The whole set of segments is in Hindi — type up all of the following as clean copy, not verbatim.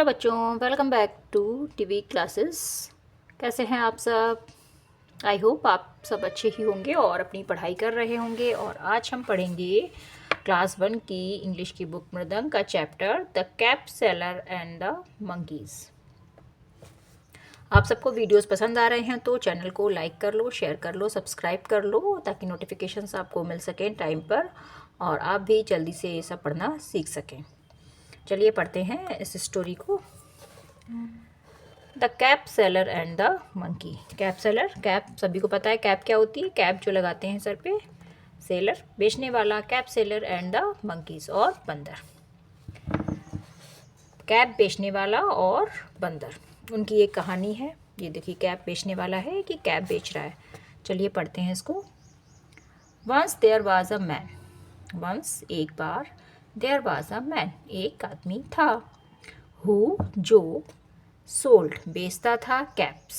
बच्चों, welcome back to TV classes. कैसे हैं आप सब? आई होप आप सब अच्छे ही होंगे और अपनी पढ़ाई कर रहे होंगे। और आज हम पढ़ेंगे क्लास 1 की इंग्लिश की बुक मृदंग का chapter the cap seller and the monkeys. आप सबको वीडियोस पसंद आ रहे हैं तो चैनल को लाइक कर लो, शेयर कर लो, सब्सक्राइब कर लो ताकि नोटिफिकेशंस आपको मिल सकें टाइम पर और आप भी जल्दी से ये सब पढ़ना सीख सकें। चलिए पढ़ते हैं इस स्टोरी को। The cap seller and the monkey. Cap seller, cap सभी को पता है कैप क्या होती है, कैप जो लगाते हैं सर पे। सेलर बेचने वाला, cap seller and the monkeys और बंदर। कैप बेचने वाला और बंदर, उनकी एक कहानी है। ये देखिए कैप बेचने वाला है कि कैप बेच रहा है। चलिए पढ़ते हैं इसको। Once there was a man. Once एक बार, देयर वाज अ मैन एक आदमी था। हु जो सोल्ड बेचता था कैप्स।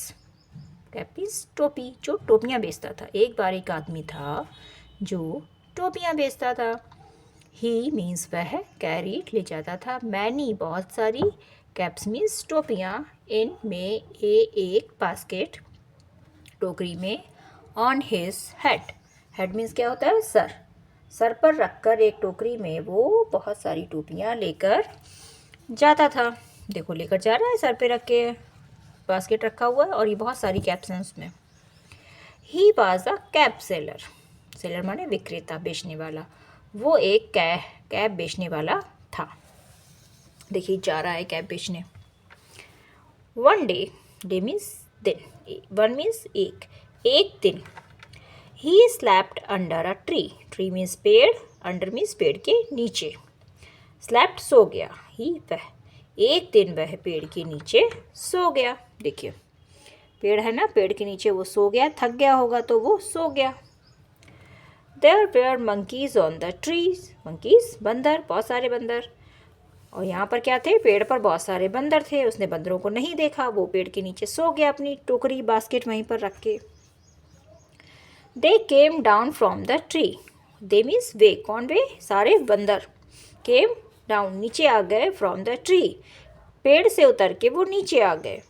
कैप इज टोपी, जो टोपियाँ बेचता था। एक बार एक आदमी था जो टोपियाँ बेचता था। ही मीन्स वह, कैरी ले जाता था, मैनी बहुत सारी, कैप्स मीन्स टोपियाँ, इन में एक बास्केट टोकरी में, on his head. Head means क्या होता है? सर। सर पर रखकर एक टोकरी में वो बहुत सारी टोपियाँ लेकर जाता था। देखो लेकर जा रहा है, सर पे रख के बास्केट रखा हुआ है और ये बहुत सारी कैप्स हैं उसमें। He was a cap seller. Seller माने विक्रेता, बेचने वाला। वो एक कैप बेचने वाला था। देखिए जा रहा है कैप बेचने। वन डे, डे मीन्स दिन, वन मीन्स एक दिन। ही slapped under a tree. Tree means पेड़, अंडर मीन्स पेड़ के नीचे। स्लैप्ड सो गया। ही वह, एक दिन वह पेड़ के नीचे सो गया। देखिए पेड़ है ना, पेड़ के नीचे वो सो गया, थक गया होगा तो वो सो गया। There were monkeys on the trees. Monkeys बंदर, बहुत सारे बंदर। और यहाँ पर क्या थे? पेड़ पर बहुत सारे बंदर थे। उसने बंदरों को नहीं देखा, वो पेड़ के नीचे सो गया अपनी टोकरी बास्केट वहीं पर रख के। They came down from the tree. They means वे, कौन वे? सारे बंदर। केम डाउन, नीचे आ गए, फ्रॉम द ट्री, पेड़ से उतर के वो नीचे आ गए।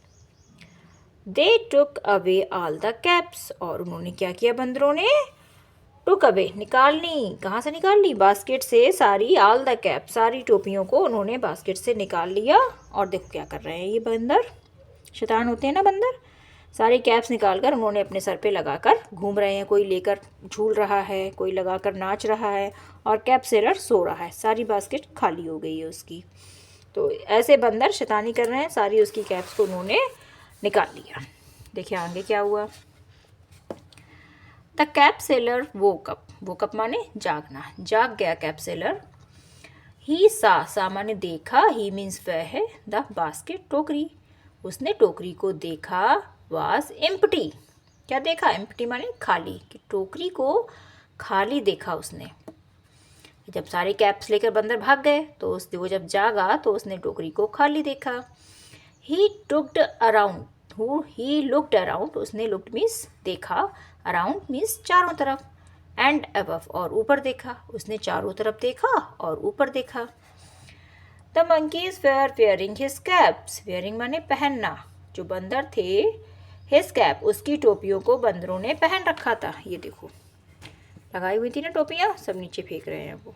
They took away all the caps. और उन्होंने क्या किया? बंदरों ने टुक अवे, निकाल ली। कहाँ से निकाल ली? बास्केट से सारी, ऑल द कैप, सारी टोपियों को उन्होंने बास्केट से निकाल लिया। और देखो क्या कर रहे हैं ये बंदर, शैतान होते हैं ना बंदर। सारी कैप्स निकाल कर उन्होंने अपने सर पे लगाकर घूम रहे हैं। कोई लेकर झूल रहा है, कोई लगाकर नाच रहा है और कैप सेलर सो रहा है। सारी बास्केट खाली हो गई है उसकी। तो ऐसे बंदर शैतानी कर रहे हैं, सारी उसकी कैप्स को उन्होंने निकाल लिया। देखिए आगे क्या हुआ। The cap seller woke up. Woke up माने जागना, जाग गया कैप सेलर। ही सा माने देखा, ही मीन्स वह है, द बास्केट टोकरी, उसने टोकरी को देखा। वाज एम्प्टी, क्या देखा? एम्प्टी माने खाली, कि टोकरी को खाली देखा उसने। जब सारे कैप्स लेकर बंदर भाग गए तो वो जब जागा तो उसने टोकरी को खाली देखा। ही टुक्ड अराउंड, ही लुक्ड अराउंड, उसने लुक्ड मीन्स देखा, अराउंड मीन्स चारों तरफ, एंड अबव, और ऊपर देखा। उसने चारों तरफ देखा और ऊपर देखा। The monkeys were wearing his caps. Wearing माने पहनना, जो बंदर थे, हिज कैप, उसकी टोपियों को बंदरों ने पहन रखा था। ये देखो लगाई हुई थी ना टोपियाँ, सब नीचे फेंक रहे हैं वो।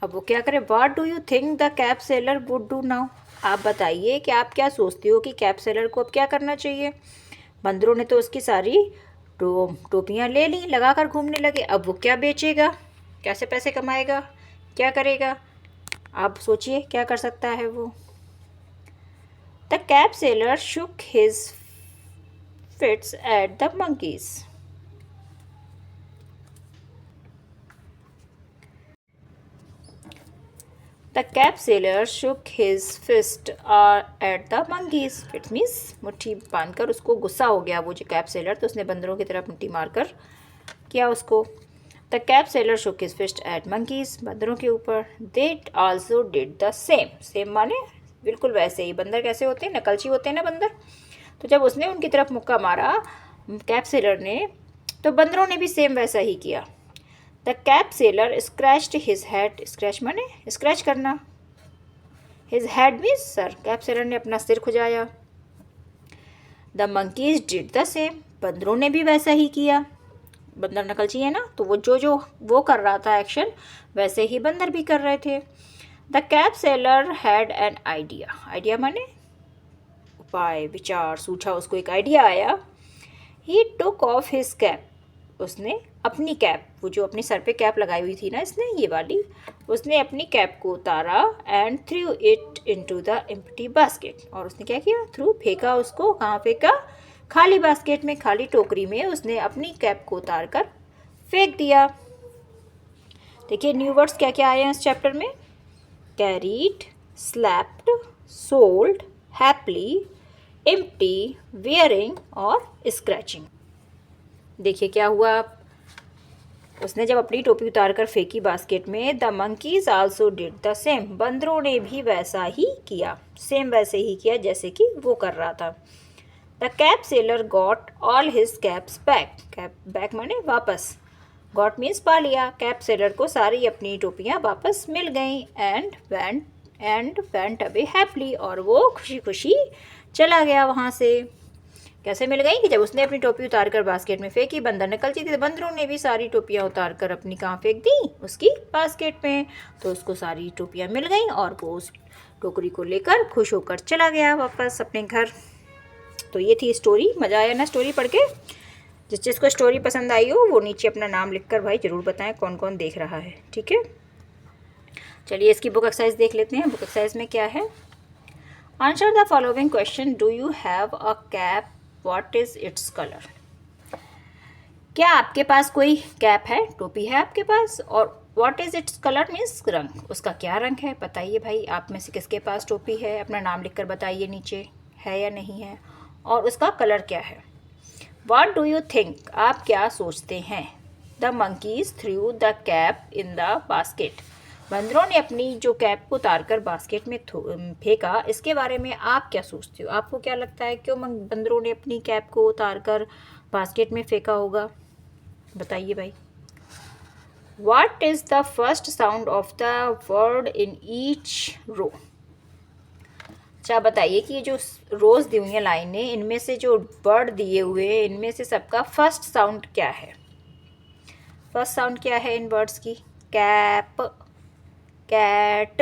अब वो क्या करे? What do you think the cap seller would do now. आप बताइए कि आप क्या सोचते हो कि कैप सेलर को अब क्या करना चाहिए? बंदरों ने तो उसकी सारी टोपियाँ ले ली, लगा कर घूमने लगे। अब वो क्या बेचेगा? कैसे पैसे कमाएगा? क्या करेगा? आप सोचिए क्या कर सकता है वो। The cap seller shook his fits at the monkeys. The cap sailor shook his fist at the monkeys. It means मुट्ठी बांधकर उसको गुस्सा हो गया वो जो कैप सेलर, तो उसने बंदरों की तरफ मुट्ठी मारकर किया उसको। The cap sailor shook his fist at monkeys. बंदरों के ऊपर। They also did the same. Same माने बिल्कुल वैसे ही। बंदर कैसे होते हैं? नकलची होते हैं ना बंदर। तो जब उसने उनकी तरफ मुक्का मारा कैप सेलर ने, तो बंदरों ने भी सेम वैसा ही किया। The cap seller scratched his head. Scratch माने स्क्रैच करना। हिज हेड मीन्स सर, कैप सेलर ने अपना सिर खुजाया। The monkeys did the same, बंदरों ने भी वैसा ही किया। बंदर नकलची है ना, तो वो जो वो कर रहा था एक्शन, वैसे ही बंदर भी कर रहे थे। The cap seller had an idea, idea माने उपाय, विचार, सूझा, उसको एक आइडिया आया। ही टुक ऑफ हिज कैप, उसने अपनी कैप, वो जो अपने सर पे कैप लगाई हुई थी ना इसने, ये वाली, उसने अपनी कैप को उतारा and through it into the empty basket, और उसने क्या किया, थ्रू, फेंका उसको, कहाँ फेंका, खाली बास्केट में, खाली टोकरी में उसने अपनी कैप को उतार कर फेंक दिया। देखिए न्यू वर्ड्स क्या क्या आए हैं इस चैप्टर में। Carried, slapped, sold, happily, empty, wearing और स्क्रैचिंग। देखिए क्या हुआ, उसने जब अपनी टोपी उतार कर फेंकी बास्केट में, the monkeys also did the same, बंदरों ने भी वैसा ही किया, सेम वैसे ही किया जैसे कि वो कर रहा था। The cap seller got all his caps back, cap back माने वापस, गॉट मीन्स पा लिया, कैप सेलर को सारी अपनी टोपियाँ वापस मिल गईं। एंड वेंट अवे हैप्पली, और वो खुशी खुशी चला गया वहाँ से। कैसे मिल गई कि जब उसने अपनी टोपी उतार कर बास्केट में फेंकी, बंदर नकलची थी, बंदरों ने भी सारी टोपियाँ उतार कर अपनी कहाँ फेंक दी, उसकी बास्केट में, तो उसको सारी टोपियाँ मिल गईं और वो उस टोकरी को लेकर खुश होकर चला गया वापस अपने घर। तो ये थी स्टोरी। मज़ा आया ना स्टोरी पढ़ के? जिस जिसको स्टोरी पसंद आई हो वो नीचे अपना नाम लिखकर भाई ज़रूर बताएं कौन कौन देख रहा है, ठीक है। चलिए इसकी बुक एक्सरसाइज देख लेते हैं। बुक एक्सरसाइज में क्या है, answer the following question, do you have a cap, what is its colour. क्या आपके पास कोई कैप है, टोपी है आपके पास, और what is its colour means रंग, उसका क्या रंग है। बताइए भाई आप में से किसके पास टोपी है, अपना नाम लिखकर बताइए नीचे, है या नहीं है, और उसका कलर क्या है। व्हाट डू यू थिंक, आप क्या सोचते हैं। The monkeys through the cap in the basket, बंदरों ने अपनी जो कैप को उतार कर बास्केट में फेंका, इसके बारे में आप क्या सोचते हो। आपको क्या लगता है क्यों बंदरों ने अपनी कैप को उतार कर बास्केट में फेंका होगा, बताइए भाई। What is the first sound of the word in each row. अच्छा बताइए कि ये जो रोज़ दी हुई हैं लाइनें, इनमें से जो वर्ड दिए हुए हैं, इनमें से सबका फर्स्ट साउंड क्या है। फर्स्ट साउंड क्या है इन वर्ड्स की, कैप, कैट,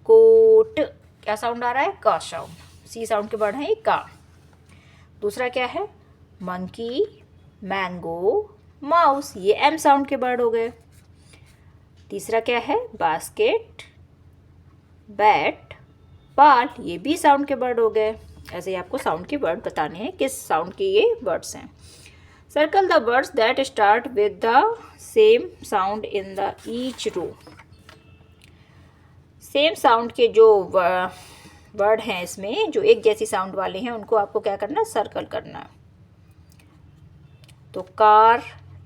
कोट, क्या साउंड आ रहा है, का साउंड, सी साउंड के वर्ड हैं ये का। दूसरा क्या है, मंकी, मैंगो, माउस, ये एम साउंड के वर्ड हो गए। तीसरा क्या है, बास्केट, बैट, बाल, ये भी साउंड के वर्ड हो गए। ऐसे ही आपको साउंड के वर्ड बताने हैं, किस साउंड के ये वर्ड्स हैं। Circle the words that start with the same sound in the each row. Same sound के जो वर्ड हैं इसमें, जो एक जैसी साउंड वाले हैं, उनको आपको क्या करना है, सर्कल करना है। तो car,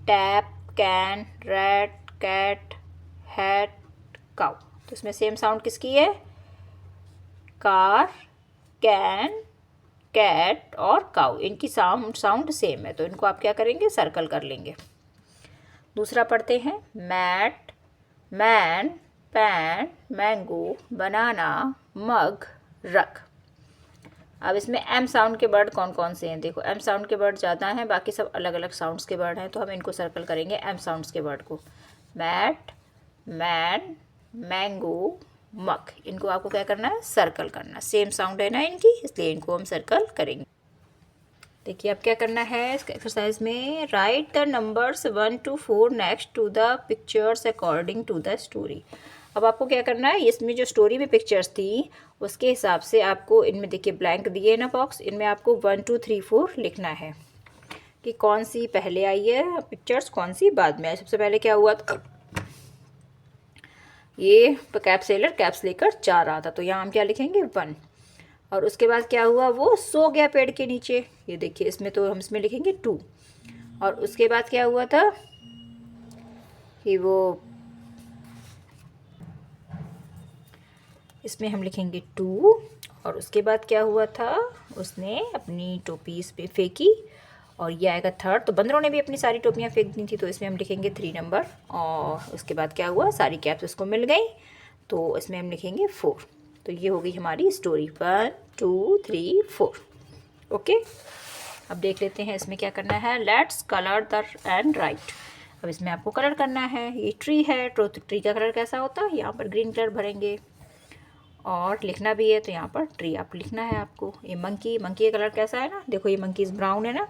tap, can, rat, cat, hat, cow, तो इसमें सेम साउंड किसकी है, कार, कैन, कैट और काउ, इनकी साउंड सेम है, तो इनको आप क्या करेंगे, सर्कल कर लेंगे। दूसरा पढ़ते हैं, मैट, मैन, पैन, मैंगो, बनाना, मग, रग। अब इसमें एम साउंड के वर्ड कौन कौन से हैं, देखो एम साउंड के वर्ड ज़्यादा हैं, बाकी सब अलग अलग साउंड्स के वर्ड हैं, तो हम इनको सर्कल करेंगे एम साउंड्स के वर्ड को। मैट, मैन, मैंगो, मग, इनको आपको क्या करना है, सर्कल करना। सेम साउंड है ना इनकी, इसलिए इनको हम सर्कल करेंगे। देखिए अब क्या करना है इस एक्सरसाइज में, write the numbers 1 to 4 next to the pictures according to the story. अब आपको क्या करना है, इसमें जो स्टोरी में पिक्चर्स थी उसके हिसाब से आपको, इनमें देखिए ब्लैंक दिए ना बॉक्स, इनमें आपको 1 2 3 4 लिखना है कि कौन सी पहले आई है पिक्चर्स, कौन सी बाद में आई। सबसे पहले क्या हुआ था, ये कैप सेलर कैप्स लेकर जा रहा था, तो यहाँ हम क्या लिखेंगे 1। और उसके बाद क्या हुआ, वो सो गया पेड़ के नीचे, ये देखिए इसमें, तो हम इसमें लिखेंगे 2। और उसके बाद क्या हुआ था कि वो, इसमें हम लिखेंगे 2। और उसके बाद क्या हुआ था, उसने अपनी टोपी इस पे फेंकी, और ये आएगा 3rd, तो बंदरों ने भी अपनी सारी टोपियाँ फेंक दी थी, तो इसमें हम लिखेंगे 3 नंबर। और उसके बाद क्या हुआ, सारी कैप्स उसको मिल गई, तो इसमें हम लिखेंगे 4। तो ये हो गई हमारी स्टोरी 1 2 3 4। ओके, अब देख लेते हैं इसमें क्या करना है। Let's colour the end right. अब इसमें आपको कलर करना है। ये ट्री है, तो ट्री का कलर कैसा होता है, यहाँ पर ग्रीन कलर भरेंगे। और लिखना भी है तो यहाँ पर ट्री आप लिखना है आपको। ये मंकी का कलर कैसा है ना, देखो ये मंकी ब्राउन है ना,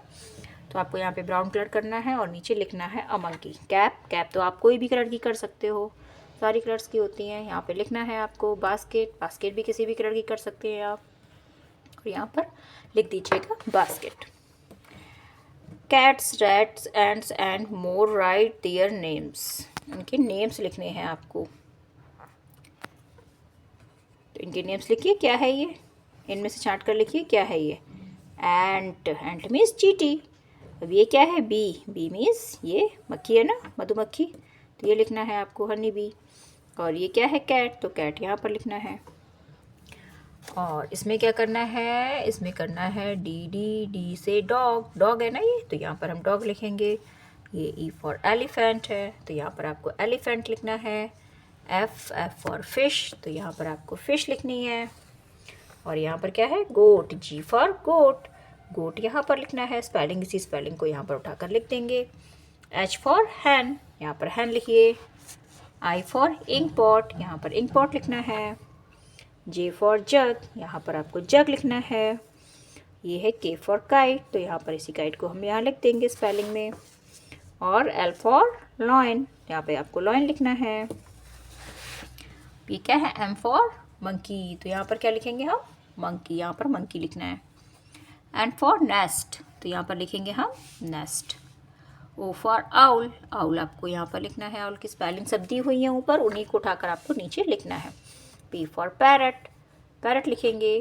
तो आपको यहाँ पे ब्राउन कलर करना है और नीचे लिखना है अ मंकी। कैप तो आप कोई भी कलर की कर सकते हो, सारी कलर्स की होती हैं। यहाँ पे लिखना है आपको बास्केट भी किसी भी कलर की कर सकते हैं आप, और यहाँ पर लिख दीजिएगा basket. Cats rats ends and more right their names. इनके नेम्स लिखने हैं आपको, तो इनके नेम्स लिखिए क्या है ये, इनमें से छांट कर लिखिए क्या है ये। एंट मीन्स चींटी। अब ये क्या है, बी मीन्स ये मक्खी है ना, मधुमक्खी, तो ये लिखना है आपको हनी बी। और ये क्या है, कैट, तो कैट यहाँ पर लिखना है। और इसमें क्या करना है, इसमें करना है डी से डॉग है ना ये, तो यहाँ पर हम डॉग लिखेंगे। ये ई फॉर एलिफेंट है, तो यहाँ पर आपको एलिफेंट लिखना है। एफ फॉर फिश, तो यहाँ पर आपको फिश लिखनी है। और यहाँ पर क्या है, गोट, जी फॉर गोट यहाँ पर लिखना है। स्पेलिंग, इसी स्पेलिंग को यहाँ पर उठाकर लिख देंगे। एच फॉर हैन, यहाँ पर हैन लिखिए। आई फॉर इंक पॉट, यहाँ पर इंक पॉट लिखना है। जे फॉर जग, यहाँ पर आपको जग लिखना है। ये है के फॉर काइट, तो यहाँ पर इसी काइट को हम यहाँ लिख देंगे स्पेलिंग में। और एल फॉर लॉयन, यहाँ पे आपको लॉयन लिखना है। ये क्या है, एम फॉर मंकी, तो यहाँ पर क्या लिखेंगे हम, मंकी, यहाँ पर मंकी लिखना है। एंड फॉर नेस्ट, तो यहाँ पर लिखेंगे हम नेस्ट। ओ फॉर आउल आपको यहाँ पर लिखना है। आउल की स्पेलिंग सब दी हुई है ऊपर, उन्हीं को उठाकर आपको नीचे लिखना है। पी फॉर पैरट लिखेंगे।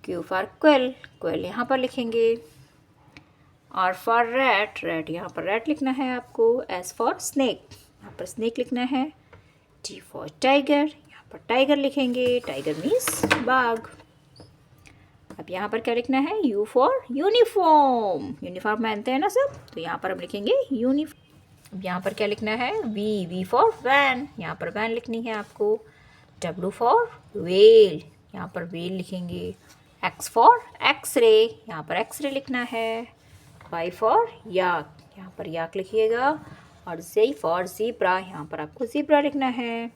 क्यू फॉर क्वेल यहाँ पर लिखेंगे। आर फॉर रैट यहाँ पर रैट लिखना है आपको। एस फॉर स्नेक, यहाँ पर स्नेक लिखना है। टी फॉर टाइगर, यहाँ पर टाइगर लिखेंगे। टाइगर मीन्स बाघ। अब यहाँ पर क्या लिखना है, यू फॉर यूनिफॉर्म पहनते हैं ना सब, तो यहाँ पर हम लिखेंगे यूनिफॉर्म। अब यहाँ पर क्या लिखना है, वी फॉर वैन, यहाँ पर वैन लिखनी है आपको। डब्ल्यू फॉर वेल, यहाँ पर वेल लिखेंगे। एक्स फॉर एक्सरे, यहाँ पर एक्सरे लिखना है। वाई फॉर याक, यहाँ पर याक लिखिएगा। और जी फॉर ज़ीब्रा, यहाँ पर आपको ज़ीब्रा लिखना है।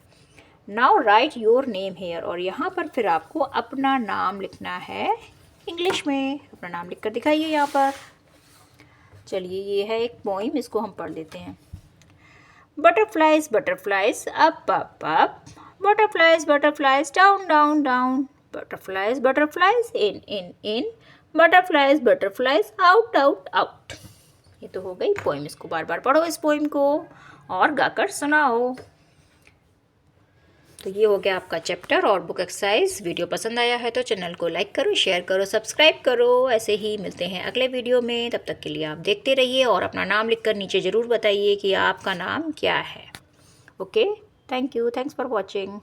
Now right your name here, और यहाँ पर फिर आपको अपना नाम लिखना है इंग्लिश में। अपना नाम लिखकर दिखाइए यहाँ पर। चलिए, ये है एक पोइम, इसको हम पढ़ लेते हैं। Butterflies butterflies up up up, butterflies butterflies down down down, butterflies butterflies in, butterflies butterflies out out out। ये तो हो गई पोइम। इसको बार बार पढ़ो इस पोइम को और गाकर सुनाओ। तो ये हो गया आपका चैप्टर और बुक एक्सरसाइज। वीडियो पसंद आया है तो चैनल को लाइक करो, शेयर करो, सब्सक्राइब करो। ऐसे ही मिलते हैं अगले वीडियो में, तब तक के लिए आप देखते रहिए और अपना नाम लिखकर नीचे ज़रूर बताइए कि आपका नाम क्या है। Okay, thank you, thanks for watching.